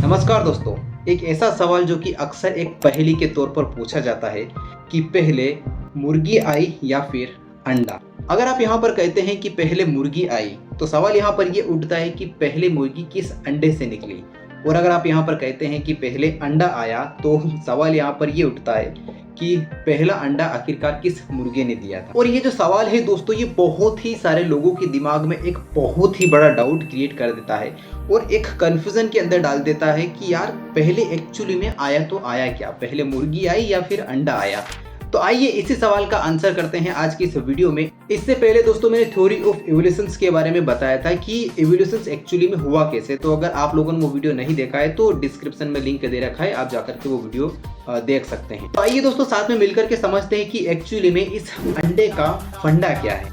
नमस्कार दोस्तों। एक ऐसा सवाल जो कि अक्सर एक पहेली के तौर पर पूछा जाता है कि पहले मुर्गी आई या फिर अंडा। अगर आप यहाँ पर कहते हैं कि पहले मुर्गी आई तो सवाल यहाँ पर ये उठता है कि पहले मुर्गी किस अंडे से निकली, और अगर आप यहाँ पर कहते हैं कि पहले अंडा आया तो सवाल यहाँ पर ये उठता है कि पहला अंडा आखिरकार किस मुर्गे ने दिया था। और ये जो सवाल है दोस्तों, ये बहुत ही सारे लोगों के दिमाग में एक बहुत ही बड़ा डाउट क्रिएट कर देता है और एक कंफ्यूजन के अंदर डाल देता है कि यार पहले एक्चुअली में आया तो आया क्या, पहले मुर्गी आई या फिर अंडा आया। तो आइए इसी सवाल का आंसर करते हैं आज की इस वीडियो में। इससे पहले दोस्तों मैंने थ्योरी ऑफ एवोल्यूशंस के बारे में बताया था कि एवोल्यूशंस एक्चुअली में हुआ कैसे। तो अगर आप लोगों ने वो वीडियो नहीं देखा है तो डिस्क्रिप्शन में लिंक दे रखा है, आप जाकर के वो वीडियो देख सकते हैं। तो आइए दोस्तों साथ में मिलकर के समझते हैं कि एक्चुअली में इस अंडे का फंडा क्या है।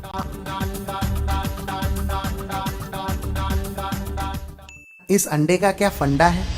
इस अंडे का क्या फंडा है?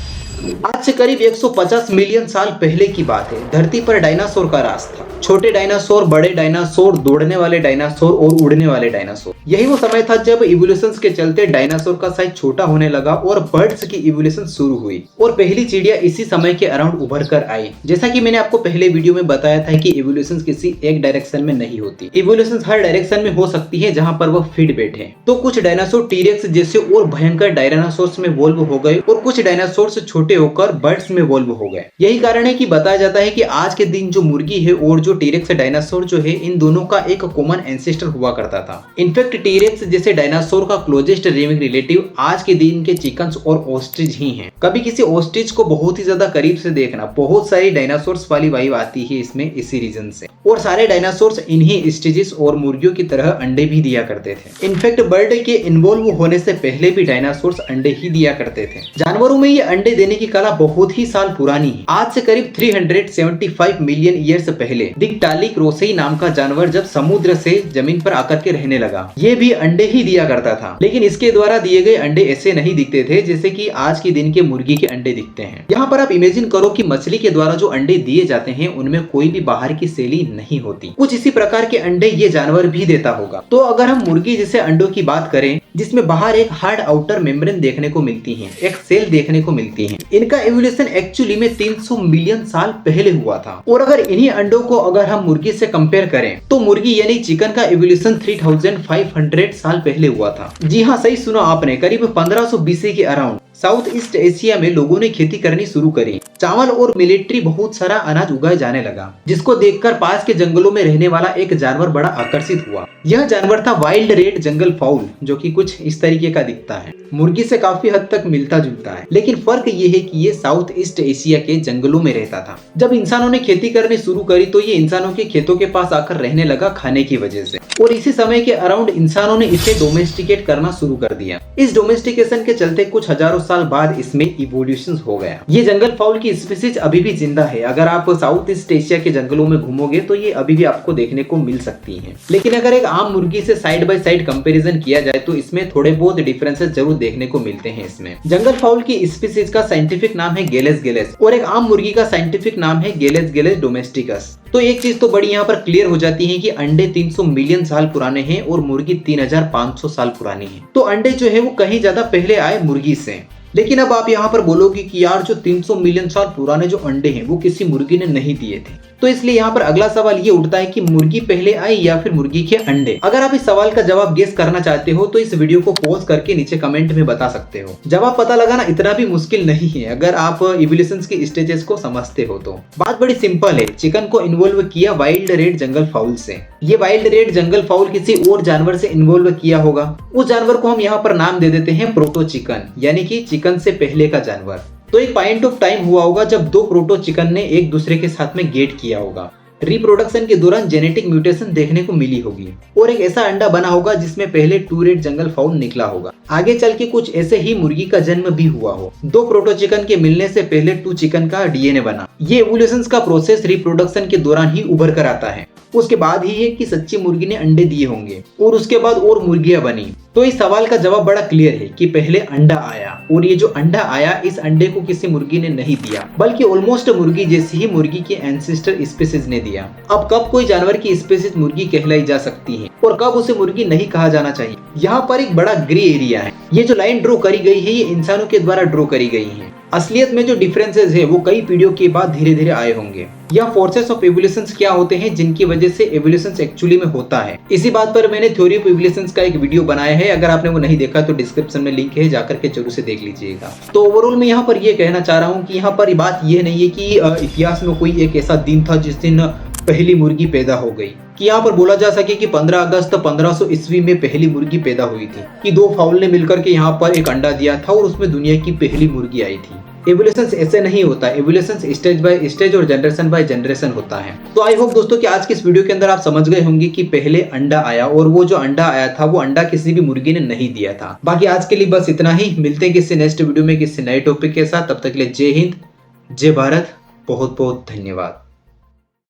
आज से करीब 150 मिलियन साल पहले की बात है। धरती पर डायनासोर का राज था। छोटे डायनासोर, बड़े डायनासोर, दौड़ने वाले डायनासोर और उड़ने वाले डायनासोर। यही वो समय था जब इवोल्यूशन के चलते डायनासोर का साइज छोटा होने लगा और बर्ड्स की इवोल्यूशन शुरू हुई और पहली चिड़िया इसी समय के अराउंड उभर कर आई। जैसा कि मैंने आपको पहले वीडियो में बताया था कि इवोल्यूशन किसी एक डायरेक्शन में नहीं होती, इवोल्यूशन हर डायरेक्शन में हो सकती है जहाँ पर वह फिट बैठे। तो कुछ डायनासोर टीरेक्स जैसे और भयंकर डायनासोर्स में वोल्व हो गए और कुछ डायनासोर्स छोटे होकर बर्ड्स में वोल्व हो गए। यही कारण है कि बताया जाता है कि आज के दिन जो मुर्गी है और जो टीरेक्स डायनासोर जो है, इन दोनों का एक कॉमन एंसेस्टर हुआ करता था। इनफैक्ट टीरेक्स जैसे डायनासोर का क्लोजेस्ट लिविंग रिलेटिव आज के दिन के चिकन्स और ऑस्ट्रिच ही हैं। कभी किसी ऑस्ट्रिच को बहुत ही ज्यादा करीब से देखना, बहुत सारी डायनासोर्स वाली वाइब आती है इसमें इसी रीजन से। और सारे डायनासोर्स इन्हीं स्टेजेस और मुर्गियों की तरह अंडे भी दिया करते थे। इनफैक्ट बर्ड के इन्वॉल्व होने से पहले भी डायनासोर्स अंडे ही दिया करते थे। जानवरों में ये अंडे देने की कला बहुत ही साल पुरानी है। आज से करीब 375 मिलियन ईयर्स पहले दिक्टालिक रोसेई नाम का जानवर जब समुद्र से जमीन पर आकर के रहने लगा, ये भी अंडे ही दिया करता था। लेकिन इसके द्वारा दिए गए अंडे ऐसे नहीं दिखते थे जैसे कि आज के दिन के मुर्गी के अंडे दिखते हैं। यहाँ पर आप इमेजिन करो कि मछली के द्वारा जो अंडे दिए जाते हैं उनमें कोई भी बाहर की सेली नहीं होती। कुछ इसी प्रकार के अंडे ये जानवर भी देता होगा। तो अगर हम मुर्गी जैसे अंडों की बात करें जिसमें बाहर एक हार्ड आउटर मेम्ब्रेन देखने को मिलती है, एक सेल देखने को मिलती है, इनका एवोल्यूशन एक्चुअली में 300 मिलियन साल पहले हुआ था। और अगर इन्हीं अंडों को अगर हम मुर्गी से कंपेयर करें तो मुर्गी यानी चिकन का एवोल्यूशन 3500 साल पहले हुआ था। जी हाँ, सही सुना आपने। करीब 1500 BC के अराउंड साउथ ईस्ट एशिया में लोगों ने खेती करनी शुरू करी। चावल और मिलिट्री बहुत सारा अनाज उगाया जाने लगा, जिसको देखकर पास के जंगलों में रहने वाला एक जानवर बड़ा आकर्षित हुआ। यह जानवर था वाइल्ड रेड जंगल फाउल, जो कि कुछ इस तरीके का दिखता है। मुर्गी से काफी हद तक मिलता जुलता है, लेकिन फर्क ये है कि ये साउथ ईस्ट एशिया के जंगलों में रहता था। जब इंसानों ने खेती करनी शुरू करी तो ये इंसानों के खेतों के पास आकर रहने लगा खाने की वजह से, और इसी समय के अराउंड इंसानों ने इसे डोमेस्टिकेट करना शुरू कर दिया। इस डोमेस्टिकेशन के चलते कुछ हजारों साल बाद इसमें इवोल्यूशन हो गया। ये जंगल फाउल की स्पीशीज अभी भी जिंदा है। अगर आप साउथ ईस्ट एशिया के जंगलों में घूमोगे तो ये अभी भी आपको देखने को मिल सकती है। लेकिन अगर एक आम मुर्गी से साइड बाय साइड कंपैरिजन किया जाए तो इसमें थोड़े बहुत डिफरेंसेस जरूर देखने को मिलते हैं। इसमें जंगल फाउल की स्पीशीज का साइंटिफिक नाम है गेलेस गेलेस और एक आम मुर्गी का साइंटिफिक नाम है गेलेस गेलेस डोमेस्टिकस। तो एक चीज तो बड़ी यहाँ पर क्लियर हो जाती है कि अंडे 300 मिलियन साल पुराने हैं और मुर्गी 3500 साल पुरानी है। तो अंडे जो है वो कहीं ज्यादा पहले आए मुर्गी से। लेकिन अब आप यहाँ पर बोलोगे कि यार जो 300 मिलियन साल पुराने जो अंडे हैं वो किसी मुर्गी ने नहीं दिए थे। तो इसलिए यहाँ पर अगला सवाल ये उठता है कि मुर्गी पहले आई या फिर मुर्गी के अंडे। अगर आप इस सवाल का जवाब गेस करना चाहते हो तो इस वीडियो को पॉज करके नीचे कमेंट में बता सकते हो। जवाब पता लगाना इतना भी मुश्किल नहीं है अगर आप इवोल्यूशन के स्टेजेस को समझते हो तो। बात बड़ी सिंपल है। चिकन को इन्वॉल्व किया वाइल्ड रेड जंगल फाउल से। ये वाइल्ड रेड जंगल फाउल किसी और जानवर से इन्वॉल्व किया होगा। उस जानवर को हम यहाँ पर नाम दे देते हैं प्रोटो चिकन, यानी कि चिकन से पहले का जानवर। तो एक पॉइंट ऑफ टाइम हुआ होगा जब दो प्रोटो चिकन ने एक दूसरे के साथ में गेट किया होगा। रिप्रोडक्शन के दौरान जेनेटिक म्यूटेशन देखने को मिली होगी और एक ऐसा अंडा बना होगा जिसमें पहले 2 रेड जंगल फाउल निकला होगा। आगे चल के कुछ ऐसे ही मुर्गी का जन्म भी हुआ हो। 2 प्रोटो चिकन के मिलने से पहले 2 चिकन का डीएनए बना। ये एवोल्यूशन का प्रोसेस रिप्रोडक्शन के दौरान ही उभर कर आता है। उसके बाद ही है कि सच्ची मुर्गी ने अंडे दिए होंगे और उसके बाद और मुर्गियां बनी। तो इस सवाल का जवाब बड़ा क्लियर है कि पहले अंडा आया और ये जो अंडा आया इस अंडे को किसी मुर्गी ने नहीं दिया, बल्कि ऑलमोस्ट मुर्गी जैसी ही मुर्गी के एंसेस्टर स्पीशीज ने दिया। अब कब कोई जानवर की स्पीशीज मुर्गी कहलाई जा सकती है और कब उसे मुर्गी नहीं कहा जाना चाहिए, यहाँ पर एक बड़ा ग्रे एरिया है। ये जो लाइन ड्रॉ करी गई है ये इंसानों के द्वारा ड्रॉ करी गई है। असलियत में जो डिफरेंसेस है वो कई पीढ़ियों के बाद धीरे धीरे आए होंगे। यह फोर्सेस ऑफ एवोल्यूशंस क्या होते हैं जिनकी वजह से एवोल्यूशंस एक्चुअली में होता है, इसी बात पर मैंने थ्योरी ऑफ एवोल्यूशंस का एक वीडियो बनाया है। अगर आपने वो नहीं देखा तो डिस्क्रिप्शन में लिंक है, जाकर के जरूर से देख लीजिएगा। तो ओवरऑल मैं यहाँ पर ये कहना चाह रहा हूँ कि यहाँ पर बात ये नहीं है कि इतिहास में कोई एक ऐसा दिन था जिस दिन पहली मुर्गी पैदा हो गई, कि यहाँ पर बोला जा सके कि 15 अगस्त 1500 ईस्वी में पहली मुर्गी पैदा हुई थी, कि दो फाउल ने मिलकर के यहाँ पर एक अंडा दिया था और उसमें दुनिया की पहली मुर्गी आई थी। एवोल्यूशन ऐसे नहीं होता, एवोल्यूशन स्टेज बाय स्टेज और जनरेशन बाय जनरेशन होता है। तो आई होप दोस्तों कि आज की इस वीडियो के अंदर आप समझ गए होंगे कि पहले अंडा आया और वो जो अंडा आया था वो अंडा किसी भी मुर्गी ने नहीं दिया था। बाकी आज के लिए बस इतना ही, मिलते हैं किसी नेक्स्ट वीडियो में किसी नए टॉपिक के साथ। तब तक के लिए जय हिंद, जय भारत, बहुत बहुत धन्यवाद।